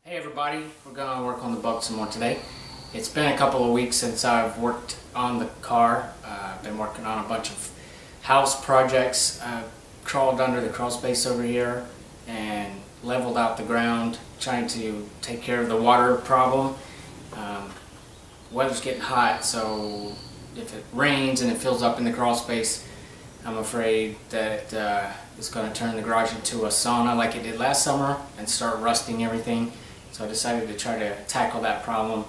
Hey everybody, we're going to work on the bug some more today. It's been a couple of weeks since I've worked on the car. I've been working on a bunch of house projects. I've crawled under the crawl space over here and leveled out the ground, trying to take care of the water problem. Weather's getting hot, so if it rains and it fills up in the crawl space, I'm afraid that it's going to turn the garage into a sauna like it did last summer and start rusting everything. So I decided to try to tackle that problem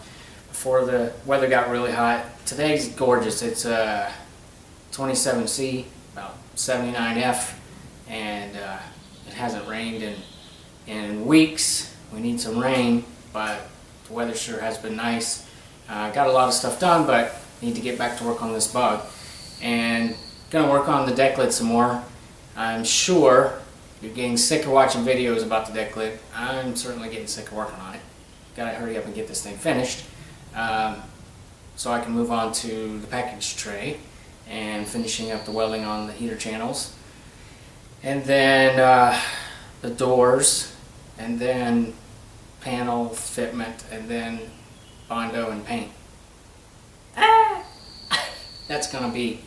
before the weather got really hot. Today's gorgeous. It's 27C, about 79F, and it hasn't rained in weeks. We need some rain, but the weather sure has been nice. Got a lot of stuff done, but need to get back to work on this bug. And gonna work on the Decklid some more. I'm sure you're getting sick of watching videos about the Decklid. I'm certainly getting sick of working on it. Gotta hurry up and get this thing finished so I can move on to the package tray and finishing up the welding on the heater channels. And then the doors, and then panel fitment, and then Bondo and paint. That's gonna be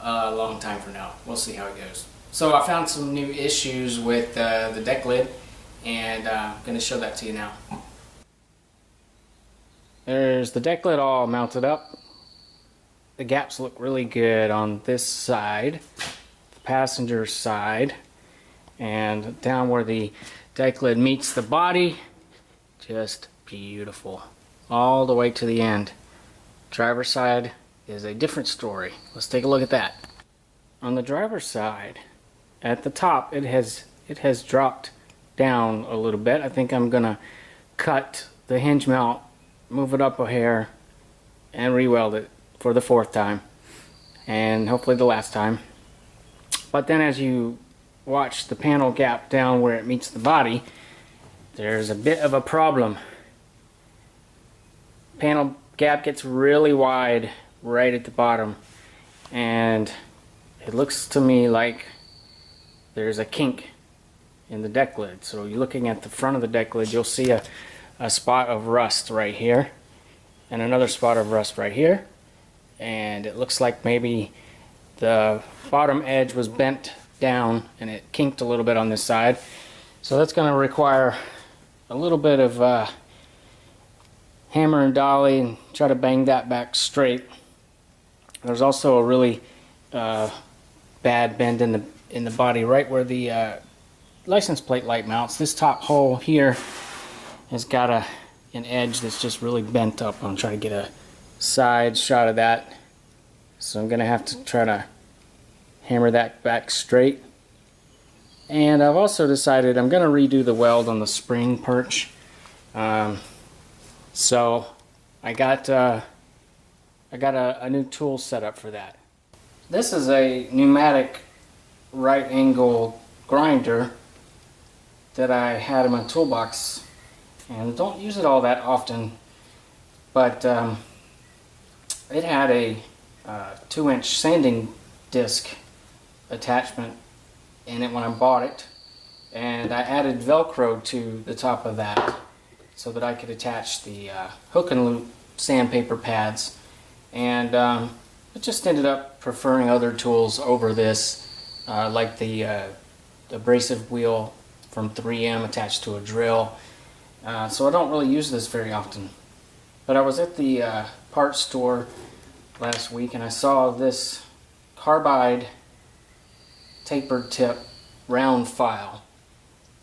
a long time from now. We'll see how it goes. So I found some new issues with the Decklid, and I'm going to show that to you now. There's the Decklid all mounted up. The gaps look really good on this side, the passenger side, and down where the Decklid meets the body, just beautiful. All the way to the end. Driver's side is a different story. Let's take a look at that. On the driver's side, at the top, it has dropped down a little bit. I think I'm gonna cut the hinge mount, move it up a hair, and re-weld it for the fourth time, and hopefully the last time. But then as you watch the panel gap down where it meets the body, there's a bit of a problem. Panel gap gets really wide right at the bottom, and it looks to me like there's a kink in the Decklid. So you're looking at the front of the Decklid, you'll see a spot of rust right here and another spot of rust right here, and it looks like maybe the bottom edge was bent down and it kinked a little bit on this side. So that's going to require a little bit of hammer and dolly and try to bang that back straight. There's also a really bad bend in the body right where the license plate light mounts. This top hole here has got an edge that's just really bent up. I'm trying to get a side shot of that, so I'm gonna have to try to hammer that back straight. And I've also decided I'm gonna redo the weld on the spring perch. So I got a new tool set up for that. This is a pneumatic right angle grinder that I had in my toolbox, and don't use it all that often, but it had a 2-inch sanding disc attachment in it when I bought it, and I added Velcro to the top of that so that I could attach the hook and loop sandpaper pads, and I just ended up preferring other tools over this, like the abrasive wheel from 3M attached to a drill. So I don't really use this very often. But I was at the parts store last week and I saw this carbide tapered tip round file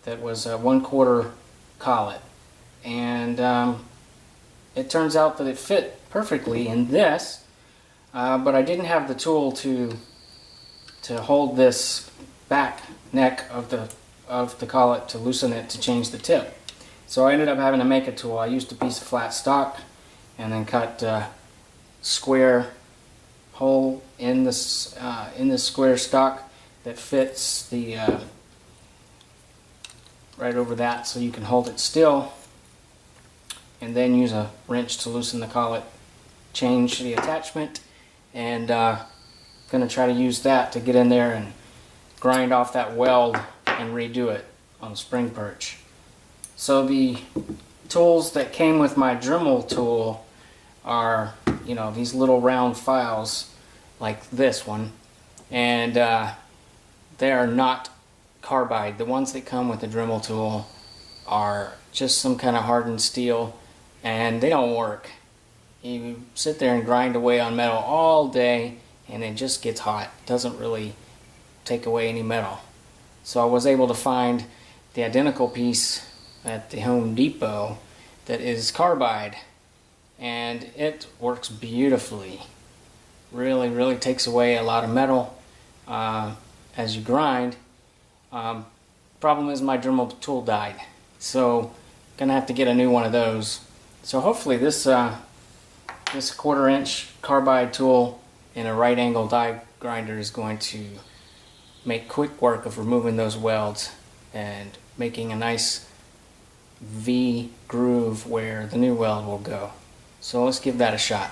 that was a 1/4 collet. And it turns out that it fit perfectly in this, but I didn't have the tool to hold this back neck of the collet to loosen it to change the tip. So I ended up having to make a tool. I used a piece of flat stock and then cut a square hole in this square stock that fits the right over that, so you can hold it still, and then use a wrench to loosen the collet, change the attachment, and going to try to use that to get in there and grind off that weld and redo it on the spring perch. So the tools that came with my Dremel tool are, you know, these little round files like this one, and they are not carbide. The ones that come with the Dremel tool are just some kind of hardened steel, and they don't work. You sit there and grind away on metal all day and it just gets hot. It doesn't really take away any metal. So I was able to find the identical piece at the Home Depot that is carbide, and it works beautifully. Really takes away a lot of metal as you grind. Problem is my Dremel tool died, so gonna have to get a new one of those. So hopefully this this 1/4 inch carbide tool in a right angle die grinder is going to make quick work of removing those welds and making a nice V groove where the new weld will go. So let's give that a shot.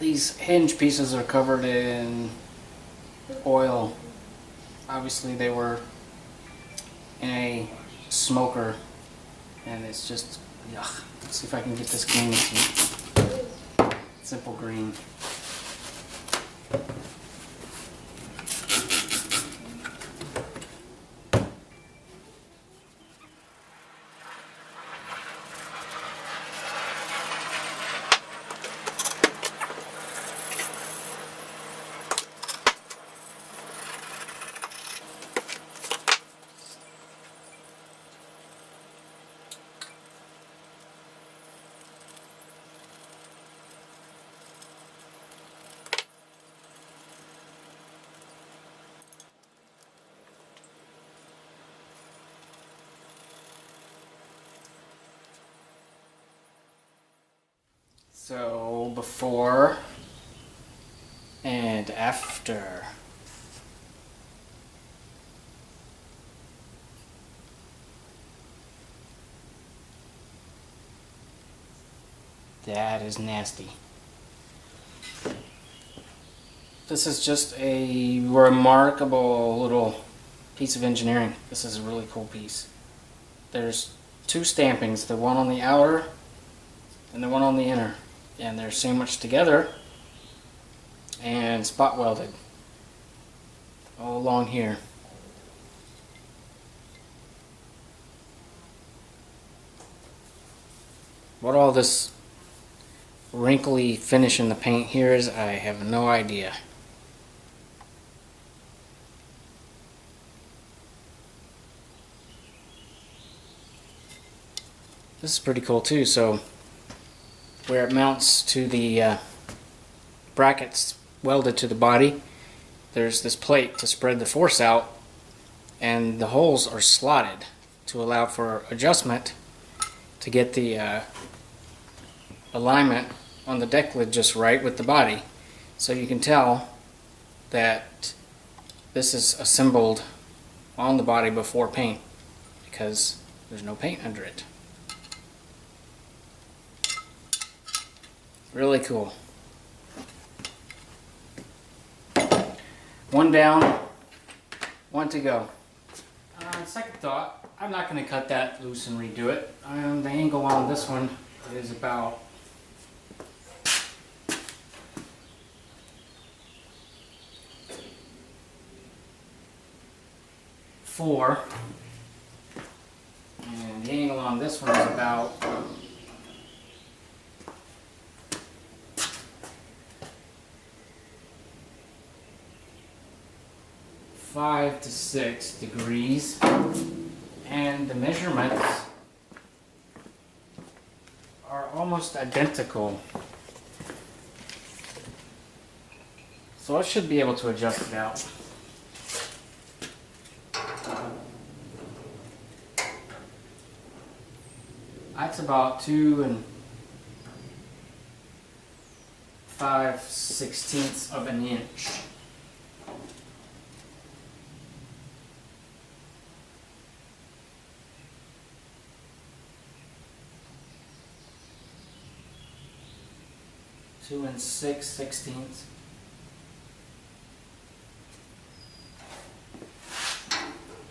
These hinge pieces are covered in oil. Obviously they were in a smoker and it's just yuck. Let's see if I can get this green to simple green. So before and after. That is nasty. This is just a remarkable little piece of engineering. This is a really cool piece. There's two stampings, the one on the outer and the one on the inner, and they're sandwiched together and spot welded all along here. What all this wrinkly finish in the paint here is, I have no idea. This is pretty cool too. So where it mounts to the brackets welded to the body, there's this plate to spread the force out, and the holes are slotted to allow for adjustment to get the alignment on the deck lid just right with the body. So you can tell that this is assembled on the body before paint because there's no paint under it. Really cool. One down, one to go. Second thought, I'm not going to cut that loose and redo it. The angle on this one is about 4, and the angle on this one is about 5 to 6 degrees, and the measurements are almost identical. So I should be able to adjust it out. That's about 2 5/16 of an inch. Two and 6/16.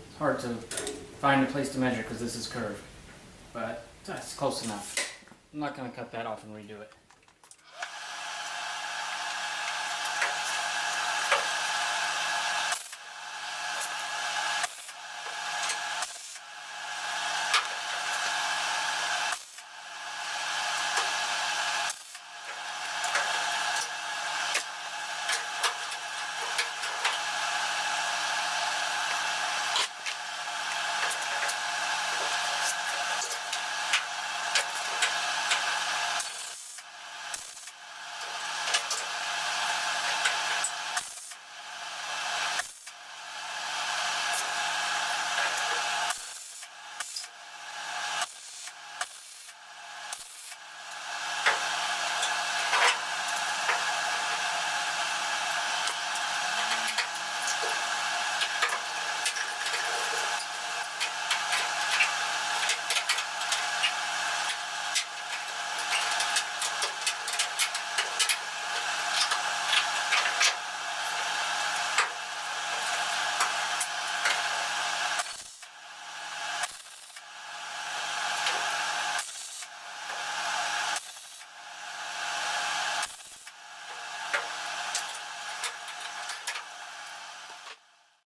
It's hard to find a place to measure because this is curved, but that's close enough. I'm not going to cut that off and redo it.